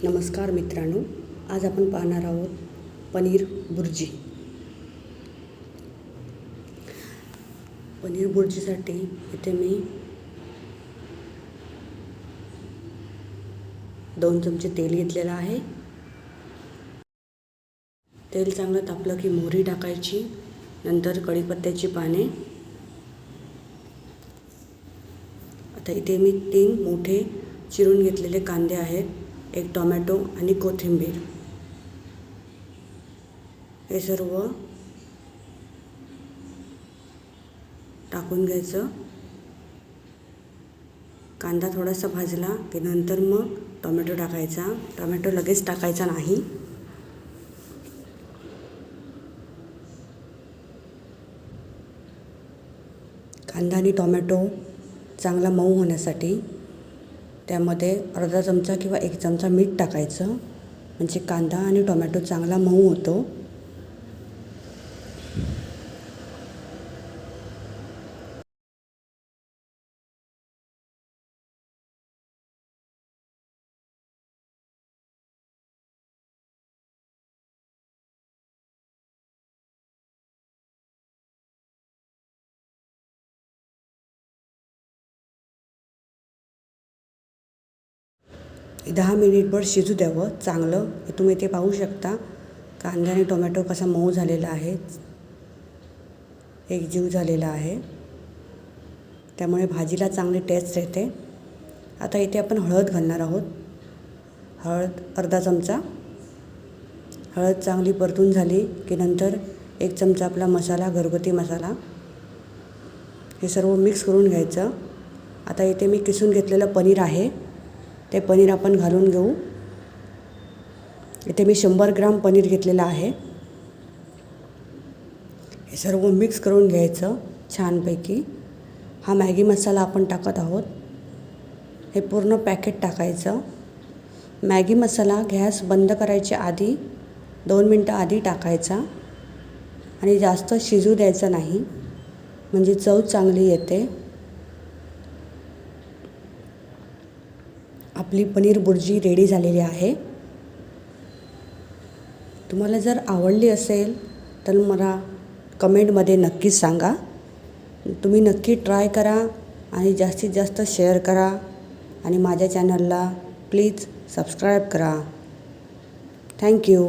नमस्कार मित्रांनो, आज आपण पाहणार आहोत पनीर बुर्जी। पनीर बुर्जीसाठी इथे मी 2 चमचे तेल घेतलेलं आहे। तेल चांगलं तापलं की मोहरी टाकायची, नंतर कढीपत्त्याची पाने। आता इथे मी 3 मोठे चिरून घेतलेले कांदे आहेत, 1 टोमॅटो आणि कोथिंबीर, हे सर्व टाकून घ्यायचं। कांदा थोडासा भाजला की नंतर मग टोमॅटो टाकायचा। टोमॅटो लगेच टाकायचा नाही। कांदा आणि टोमॅटो चांगला मऊ होण्यासाठी त्यामध्ये अर्धा चमचा किंवा 1 चमचा मीठ टाकायचं, म्हणजे कांदा आणि टोमॅटो चांगला मऊ होतो। हे 10 मिनिटभर शिजू द्यावं चांगलं। हे तुम्ही इथे पाहू शकता, कांदा आणि टोमॅटो कसा मऊ झालेला आहे, एकजीव झालेला आहे, त्यामुळे भाजीला चांगली टेस्ट येते। आता इथे आपण हळद घालणार आहोत। हळद अर्धा चमचा। हळद चांगली परतून झाली की नंतर 1 चमचा आपला मसाला, घरगुती मसाला, हे सर्व मिक्स करून घ्यायचं। आता इथे मी किसून घेतलेलं पनीर आहे, ते पनीर आपण घालून घेऊ। इथे मी 100 ग्राम पनीर घेतलेलं आहे। हे सर्व मिक्स करून घ्यायचं छानपैकी। हा मॅगी मसाला आपण टाकत आहोत, हे पूर्ण पॅकेट टाकायचं। मॅगी मसाला गॅस बंद करायच्या आधी 2 मिनटं आधी टाकायचा आणि जास्त शिजू द्यायचा नाही, म्हणजे चव चांगली येते। आपली पनीर बुर्जी रेडी झालेली आहे। तुम्हाला जर आवडली असेल तर मला कमेंटमध्ये नक्कीच सांगा। तुम्ही नक्की ट्राय करा आणि जास्तीत जास्त शेअर करा आणि माझ्या चॅनलला प्लीज सबस्क्राईब करा। थँक्यू।